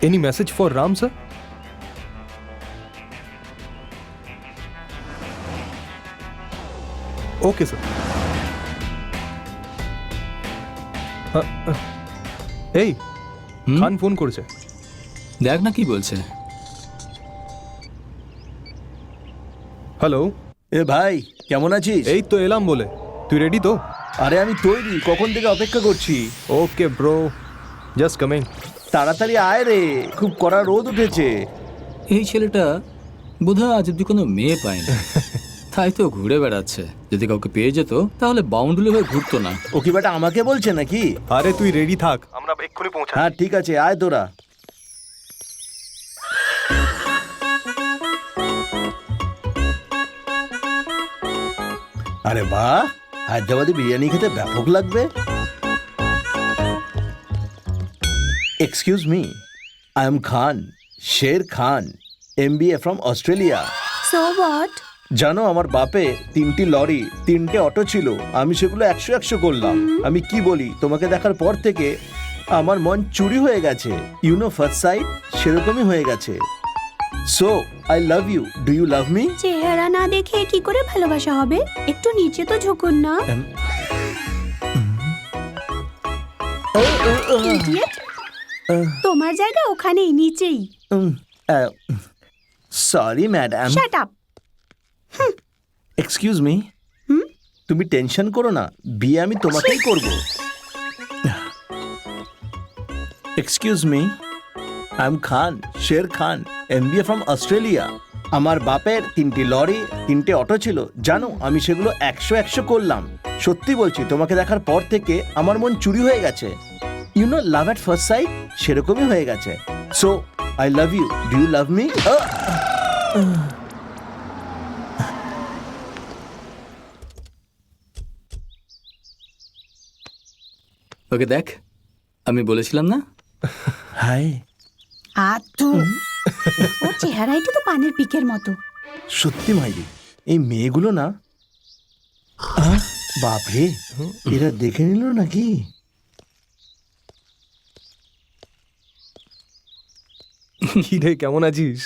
Any message for Ram, sir? Okay, sir. এই খান phone করেছে। দেখ না কি বলছে। হ্যালো, এ ভাই কেমন আছিস? এই তো এলাম বলে। তুই রেডি তো? আরে আমি তৈরি, কখন থেকে অপেক্ষা করছি। Okay bro, just coming. তাড়াতাড়ি আয় রে, খুব কড়া রোদ উঠেছে। এই ছেলেটা বোধহয় আজ অব্দি কোনো মেয়ে পায়নি, তাই তো ঘুরে বেড়াচ্ছে। যদি কাউকে পেয়ে যেত তাহলে বাউন্ডুলে হয়ে ঘুরতো না। ও কি বেটা আমাকে বলছে নাকি? আরে তুই রেডি থাক, আমরা এক্ষুনি পৌঁছা। হ্যাঁ ঠিক আছে, আয় তোরা। আরে বাহ, হায়দ্রাবাদি বিরিয়ানি খেতে ব্যাপক লাগবে। Excuse me, I am Khan, Sher Khan, MBA from Australia. So what? জানো আমার বাপে 3টি লরি 3টে অটো ছিল, আমি সেগুলো 100 করলাম। আমি কি বলি, তোমাকে দেখার পর থেকে আমার মন চুরি হয়ে গেছে। ইউনো ফার্স্ট সাইট সেরকমই হয়ে গেছে। So I love you, do you love me? চেহারা না দেখে কি করে ভালোবাসা হবে? একটু নিচে তো ঝুঁকুন না। Idiot! তোমার জায়গা ওখানেই, নিচেই। Sorry madam. Shut up. Excuse me, তুমি টেনশন করো না, বিয়ে আমি তোমাকেই করব। Excuse me, I am Khan, Sher Khan, MBA from Australia. আমার বাপের 3টি লরি 3টে অটো ছিল, জানো আমি সেগুলো 100 করলাম। সত্যি বলছি, তোমাকে দেখার পর থেকে আমার মন চুরি হয়ে গেছে। You know love at first sight সেরকমই হয়ে গেছে। So I love you, do you love me? Okay দেখ, আমি বলেছিলাম না? হাই, আতু, ওর চেহারাইটা তো পানের পিকের মতো। সত্যি মাইরি, এই মেয়েগুলো না, বাপরে, এরা দেখে নিল নাকি? কি রে, কেমন আছিস?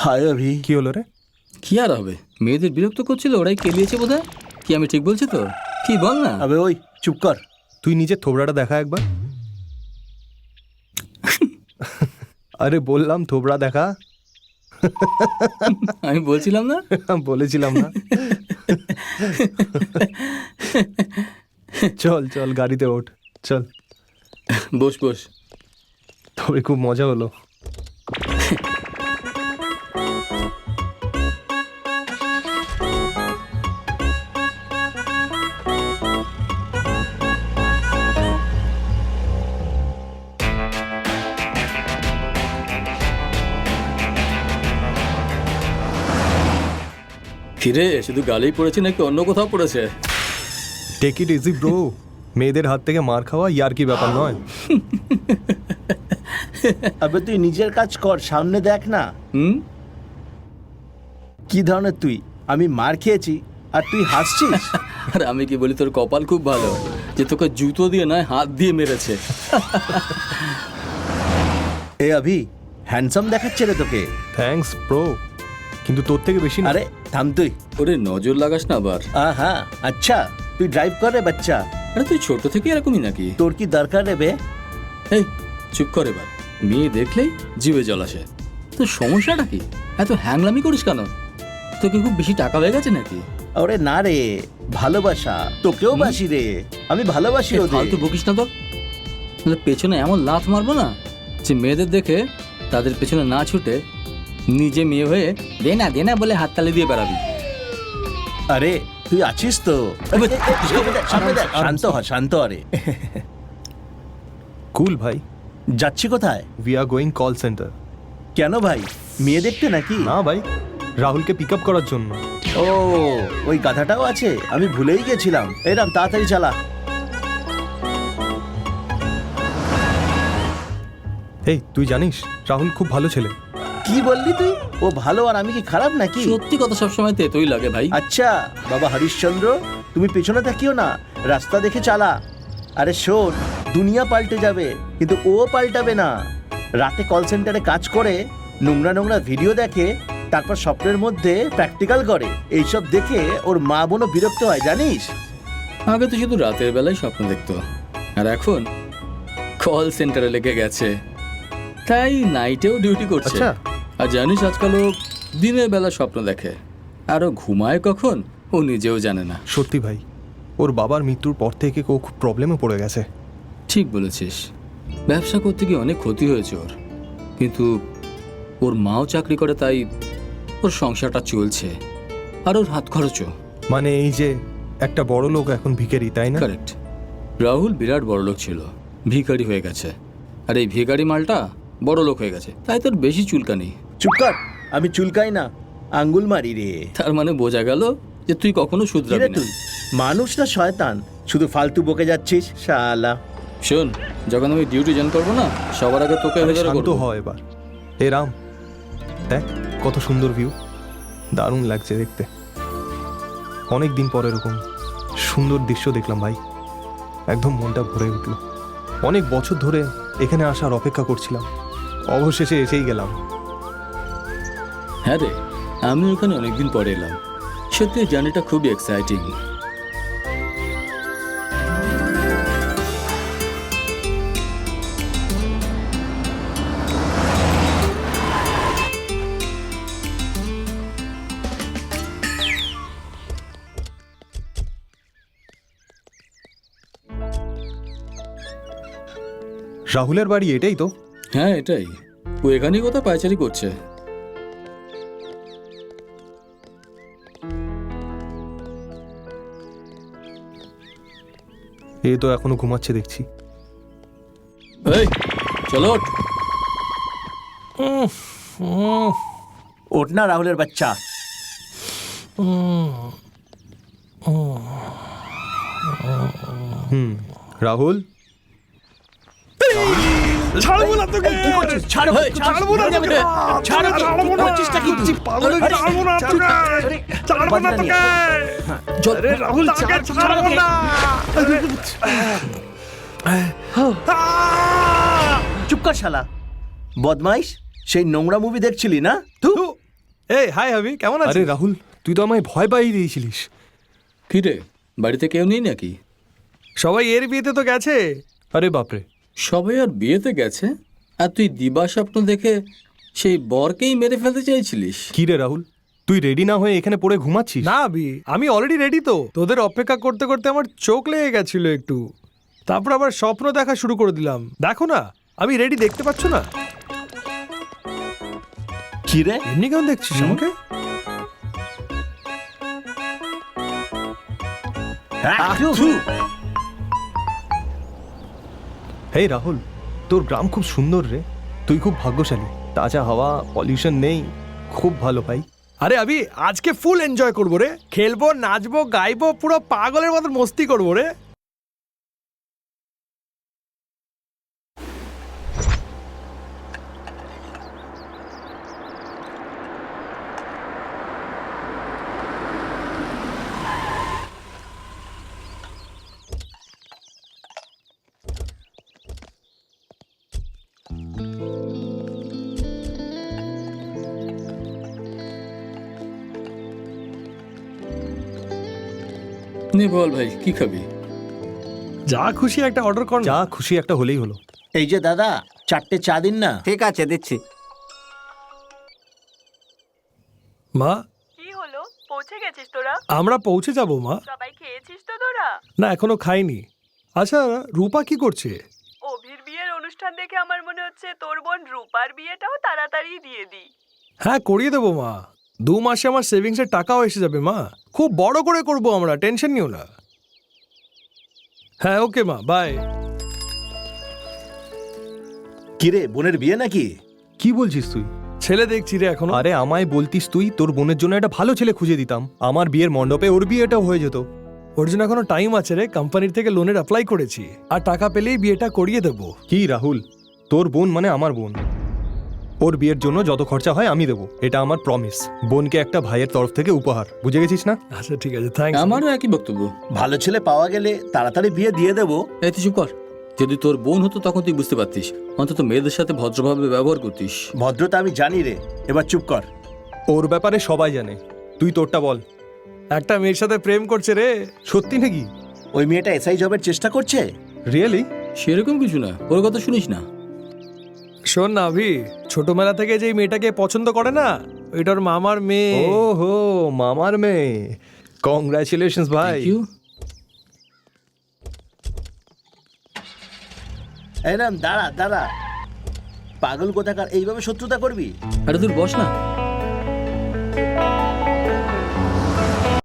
হাই অভি। কি হলো রে? কি আর হবে, মেয়েদের বিরক্ত করছিল, ওরাই কেলিয়েছে বোধহয়। কি আমি ঠিক বলছি তো? কি বল না। আবে ওই চুপ কর। তুই নিজের থোবড়াটা দেখা একবার। আরে বললাম থোবড়া দেখা। আমি বলছিলাম না? বলেছিলাম না? চল চল, গাড়িতে ওঠ, চল। বস বস। তবে খুব মজা হলো। ফিরে শুধু গালেই পড়েছে নাকি অন্য কোথাও পড়েছে? টেক ইট ইজি ব্রো, মেয়েদের হাত থেকে মার খাওয়া ইয়ার কি ব্যাপার নয়। আবে তুই নিজের কাজ কর, সামনে দেখ না। কি ধরনের তুই? আমি মার খেয়েছি আর তুই হাসছিস? আর আমি কি বলি, তোর কপাল খুব ভালো যে তোকে জুতো দিয়ে নয় হাত দিয়ে মেরেছে। এ অভি, হ্যান্ডসাম দেখাচ্ছে রে তোকে। থ্যাঙ্কস ব্রো, কিন্তু তোর থেকে বেশি না। আরে থাম তুই। ওরে নজর লাগাস না আবার। হ্যাঁ আচ্ছা, তুই ড্রাইভ কর রে বাচ্চা। আরে তুই ছোট থেকে এরকমই নাকি? তোর কি দরকার রে বে? এই চুপ কর এবার। মেয়ে দেখলেই জিভে জল আসে। তোর সমস্যাটা কি? এত হ্যাংলামি করিস কেন? তোকে খুব বেশি টাকা হয়ে গেছে নাকি? ওরে না রে, ভালোবাসা, তোকেও বাসি রে, আমি ভালোবাসি ওদের। ফালতু বকিস না তো, তাহলে পেছনে এমন লাথ মারবো না যে মেয়েদের দেখে তাদের পেছনে না ছুটে নিজে মেয়ে হয়ে দে না বলে হাততালি দিয়ে বেড়াবি। আরে তুই আছিস তো? সামনে দেখ, শান্ত হ রে। কুল ভাই। যাচ্ছি কোথায়? We are going call centre. কেন ভাই, মেয়ে দেখতে নাকি? না ভাই, রাহুলকে পিক আপ করার জন্য। ও ওই গাধাটাও আছে, আমি ভুলেই গেছিলাম। এরম তাড়াতাড়ি চালা। এই তুই জানিস রাহুল খুব ভালো ছেলে। কি বললি তুই? ও ভালো আর আমি কি খারাপ নাকি? সত্যি কথা সবসময় তেতোই লাগে ভাই। আচ্ছা বাবা হরিশ্চন্দ্র, তুমি পেছনে তাকিও না, রাস্তা দেখে চালা। আরে শোন, দুনিয়া পাল্টে যাবে, কিন্তু ও পাল্টাবে না। রাতে কল সেন্টারে কাজ করে, নোংরা নোংরা ভিডিও দেখে, তারপর স্বপ্নের মধ্যে প্র্যাকটিক্যাল করে। এইসব দেখে ওর মা বোনও বিরক্ত হয়, জানিস? আগে তো শুধু রাতের বেলায় স্বপ্ন দেখতো, আর এখন কল সেন্টারে লেগে গেছে, তাই নাইটেও ডিউটি করছে। আচ্ছা। আর জানিস আজকাল ও দিনের বেলা স্বপ্ন দেখে, আর ও ঘুমায় কখন ও নিজেও জানে না। সত্যি ভাই, ওর বাবার মৃত্যুর পর থেকে ও খুব প্রবলেমে পড়ে গেছে। ঠিক বলেছিস, ব্যবসা করতে গিয়ে অনেক ক্ষতি হয়েছে ওর, কিন্তু ওর মাও চাকরি করে, তাই ওর সংসারটা চলছে, আর ওর হাত খরচও। মানে এই যে একটা বড় লোক এখন ভিখারি, তাই না? কারেক্ট। রাহুল বিরাট বড় লোক ছিল, ভিখারি হয়ে গেছে, আর এই ভিখারি মালটা বড় লোক হয়ে গেছে, তাই তোর বেশি চুলকানি। চুপ কর, আমি চুলকাই না, আঙ্গুল মারি রে। তার মানে বোঝা গেল যে তুই কখনো কি রে শুধরাবি না। তুই? মানুষ না শয়তান, শুধু ফালতু বকে যাচ্ছিস শালা। শোন, যখন আমি ডিউটি জয়েন করবো না, সবার আগে তোকে আরে হেজারা শান্ত করবো। হয় এবার। এ রাম, দেখ কত সুন্দর ভিউ, দারুণ লাগছে দেখতে। অনেক দিন পর এরকম সুন্দর দৃশ্য দেখলাম ভাই, একদম মনটা ভরে উঠলো। অনেক বছর ধরে এখানে আসার অপেক্ষা করছিলাম, অবশেষে এসেই গেলাম। হ্যাঁ রে, আমি ওখানে অনেকদিন পরে এলাম, সত্যি জার্নিটা খুবই এক্সাইটিং। রাহুলের বাড়ি এটাই তো? হ্যাঁ এটাই, ও এখানেই কোথাও পায়চারি করছে। এ তো এখনো ঘুমাচ্ছে দেখছি। এই চলো ওঠ। ওঠ না রাহুলের বাচ্চা। রাহুল, ছাড়বো না তোকে, ছাড়বো ছাড়বো না তোকে, ছাড়বো না, পাগল হয়ে গেছিস? ছাড়বো না তোকে, ছাড়বো না তোকে। আরে রাহুল, তোকে ছাড়বো না। চুপ কর শালা, বদমাইশ। সেই নোংরা মুভি দেখছিলি না? এই হাই হাবি, কেমন আরে আছিস? রাহুল, তুই তো আমায় ভয় পাইয়ে দিয়েছিলিস। কি রে, বাড়িতে কেউ নেই নাকি? সবাই এর বিয়েতে তো গেছে। আরে বাপরে, সবাই আর বিয়েতে গেছে, আর তুই দিবা স্বপ্ন দেখে সেই বরকেই মেরে ফেলতে চাইছিলিস? কি রে রাহুল, তুই রেডি না হয়ে এখানে পড়ে ঘুমাচ্ছিস? না আবি, আমি অলরেডি রেডি তো। তোদের অপেক্ষা করতে করতে আমার চোখ লেগে গেছিল একটু, তারপর আবার স্বপ্ন দেখা শুরু করে দিলাম। দেখো না, আমি রেডি, দেখতে পাচ্ছ না? কি রে? এমনি কেমন দেখছিস আমাকে? হেই রাহুল, তোর গ্রাম খুব সুন্দর রে, তুই খুব ভাগ্যশালী। তাজা হাওয়া, পলিউশন নেই, খুব ভালো ভাই। আরে আবি, আজকে ফুল এনজয় করবো রে, খেলবো, নাচবো, গাইবো, পুরো পাগলের মতো মস্তি করবো রে। নে বল ভাই, কি খাবি? যা খুশি একটা অর্ডার কর না। যা খুশি একটা হলেই হলো। এই যে দাদা, 4টে চা দিন না। ঠিক আছে দিচ্ছি। মা, কি হলো, পৌঁছে গেছিস তোরা? আমরা পৌঁছে যাব মা। সবাই খেয়েছিস তো তোরা? না, এখনো খাইনি। আচ্ছা, রূপা কি করছে? অভির বিয়ের অনুষ্ঠান দেখে আমার মনে হচ্ছে তোর বোন রূপার বিয়েটাও তাড়াতাড়ি দিয়ে দি। হ্যাঁ, করিয়ে দেবো মা। 2 মাসে আমার সেভিংসের টাকাও এসে যাবে মা। খুব বড় করে করব আমরা, টেনশন নিও না। হ্যাঁ ওকে মা, বাই। কি রে, বোনের বিয়ে নাকি? কি বলছিস তুই? ছেলে দেখছি রে এখনো। আরে আমায় বলতিস তুই, তোর বোনের জন্য একটা ভালো ছেলে খুঁজে দিতাম, আমার বিয়ের মণ্ডপে ওর বিয়েটাও হয়ে যেত। ওর জন্য এখনো টাইম আছে রে, কোম্পানির থেকে লোনের অ্যাপ্লাই করেছি, আর টাকা পেলেই বিয়েটা করিয়ে দেবো। কি রাহুল, তোর বোন মানে আমার বোন, ওর বিয়ের জন্য যত খরচা হয় আমি দেবো, এটা আমার প্রমিস। বোনকে একটা ভাইয়ের তরফ থেকে উপহার, বুঝে গেছিস না? আচ্ছা ঠিক আছে, থ্যাঙ্কস। আমারও একই বক্তব্য। ভালো ছেলে পাওয়া গেলে তাড়াতাড়ি বিয়ে দিয়ে দেবো। এই তুই চুপ কর, যদি তোর বোন হতো তখন তুই বুঝতে পারতিস, অন্তত মেয়েদের সাথে ভদ্রভাবে ব্যবহার করতিস। ভদ্রতা আমি জানি রে, এবার চুপ কর। ওর ব্যাপারে সবাই জানে, তুই তোরটা বল। একটা মেয়ের সাথে প্রেম করছে রে। সত্যি নাকি? ওই মেয়েটা এসআই জবের চেষ্টা করছে। রিয়েলি? সেরকম কিছু না, ওর কথা শুনিস না। শোন না অভি, ছোটবেলা থেকে যে এই মেয়েটাকে পছন্দ করে না, ওইটার মামার মেয়ে। ওহো, মামার মেয়ে। কংগ্রাচুলেশনস ভাই। Thank you. এই রাম, দাঁড়া দাঁড়া, পাগল কোথাকার, এইভাবে শত্রুতা করবি? আরে তুই বস না।